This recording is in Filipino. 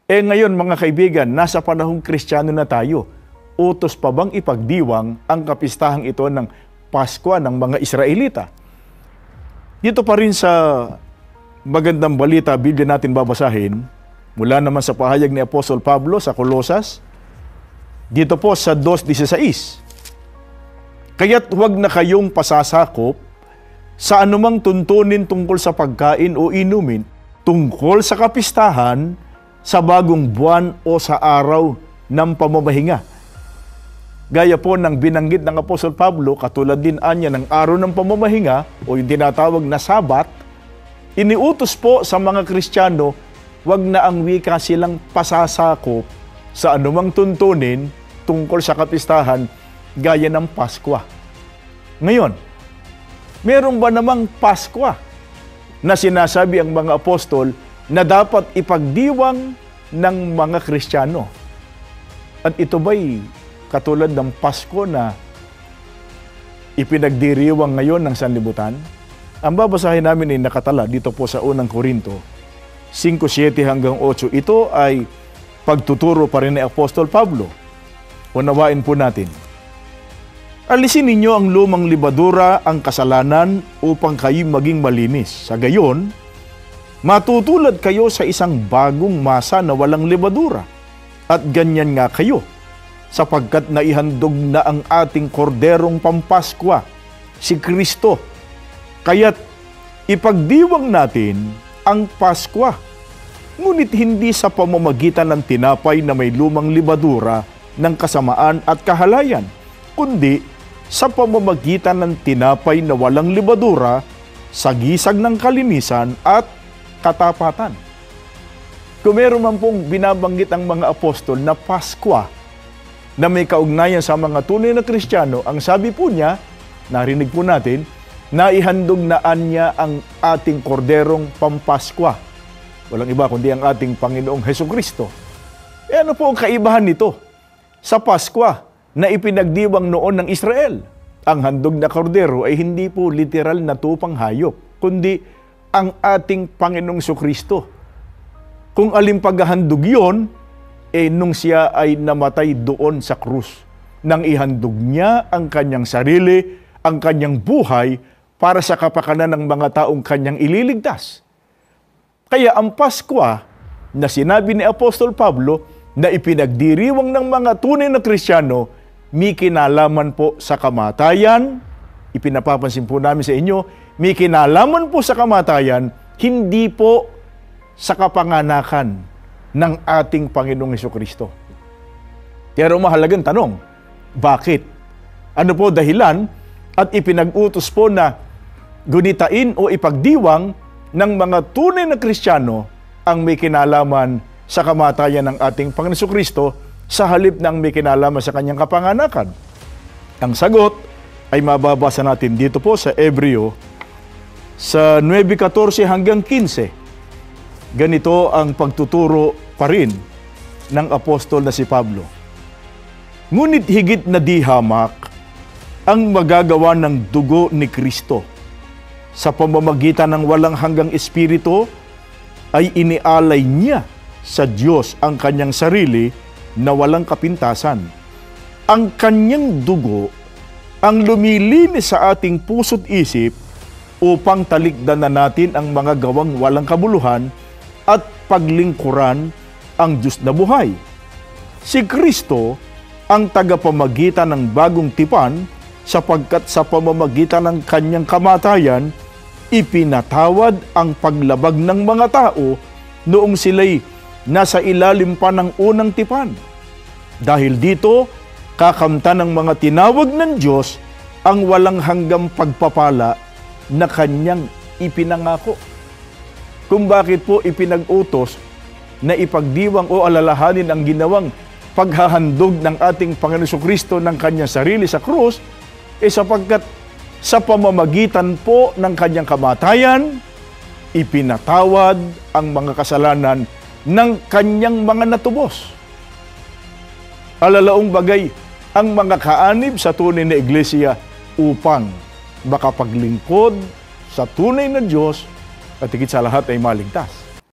Ngayon mga kaibigan, nasa panahong Kristiyano na tayo. Utos pa bang ipagdiwang ang kapistahang ito ng Pasko ng mga Israelita? Dito pa rin sa magandang balita, Biblia natin babasahin, mula naman sa pahayag ni Apostol Pablo sa Colosas, dito po sa 2:16. Kaya't huwag na kayong pasasakop sa anumang tuntunin tungkol sa pagkain o inumin, tungkol sa kapistahan, sa bagong buwan o sa araw ng pamamahinga. Gaya po ng binanggit ng Apostol Pablo, katulad din anya ng araw ng pamamahinga o yung tinatawag na Sabat, iniutos po sa mga Kristiyano, wag na ang wika silang pasasakop sa anumang tuntunin tungkol sa kapistahan gaya ng Pasko. Ngayon, meron ba namang Pasko na sinasabi ang mga apostol na dapat ipagdiwang ng mga Kristiyano? At ito ba'y katulad ng Pasko na ipinagdiriwang ngayon ng sanlibutan? Ang babasahin namin ay nakatala dito po sa unang Korinto 5:7 hanggang 8. Ito ay pagtuturo pa rin ni Apostol Pablo. Unawain po natin. Alisin ninyo ang lumang libadura, ang kasalanan, upang kayo maging malinis. Sa gayon, matutulad kayo sa isang bagong masa na walang libadura. At ganyan nga kayo, sapagkat naihandog na ang ating korderong pampaskwa, si Kristo. Kaya't ipagdiwang natin ang Paskwa, ngunit hindi sa pamamagitan ng tinapay na may lumang libadura ng kasamaan at kahalayan, kundi sa pamamagitan ng tinapay na walang libadura, sa gisag ng kalinisan at katapatan. Kung meron man pong binabanggit ang mga apostol na Paskwa na may kaugnayan sa mga tunay na Kristiyano, ang sabi po niya, narinig po natin, naihandog na anya ang ating korderong pampaskwa. Walang iba kundi ang ating Panginoong Hesukristo. Ano po ang kaibahan nito sa Paskwa na ipinagdiwang noon ng Israel? Ang handog na kordero ay hindi po literal na tupang hayop, kundi ang ating Panginoong Hesukristo. Kung alin paghahandog yun, nung siya ay namatay doon sa krus, nang ihandog niya ang kanyang sarili, ang kanyang buhay, para sa kapakanan ng mga taong kanyang ililigtas. Kaya ang Paskwa na sinabi ni Apostol Pablo na ipinagdiriwang ng mga tunay na Kristiyano, may kinalaman po sa kamatayan. Ipinapapansin po namin sa inyo, may kinalaman po sa kamatayan, hindi po sa kapanganakan ng ating Panginoong Hesukristo. Pero mahalagang tanong, bakit? Ano po dahilan at ipinag-utos po na gunitain o ipagdiwang ng mga tunay na Kristiyano ang may kinalaman sa kamatayan ng ating Panginoong Hesukristo sa halip ng may kinalaman sa kanyang kapanganakan? Ang sagot ay mababasa natin dito po sa Hebreo sa 9:14 hanggang 15. Ganito ang pagtuturo pa rin ng apostol na si Pablo. Ngunit higit na di hamak ang magagawa ng dugo ni Kristo. Sa pamamagitan ng walang hanggang espiritu, ay inialay niya sa Diyos ang kanyang sarili na walang kapintasan. Ang kanyang dugo ang lumilinis sa ating puso't isip upang talikdan na natin ang mga gawang walang kabuluhan at paglingkuran ang Diyos na buhay. Si Kristo ang tagapamagitan ng bagong tipan, sapagkat sa pamamagitan ng kanyang kamatayan, ipinatawad ang paglabag ng mga tao noong sila'y nasa ilalim pa ng unang tipan. Dahil dito, kakamtan ng mga tinawag ng Diyos ang walang hanggang pagpapala na kanyang ipinangako. Kung bakit po ipinag-utos na ipagdiwang o alalahanin ang ginawang paghahandog ng ating Panginoon Hesukristo ng kanyang sarili sa krus, sapagkat sa pamamagitan po ng kanyang kamatayan, ipinatawad ang mga kasalanan ng kanyang mga natubos. Alalaong bagay ang mga kaanib sa tunay na iglesia upang makapaglingkod sa tunay na Diyos at higit sa lahat ay maligtas.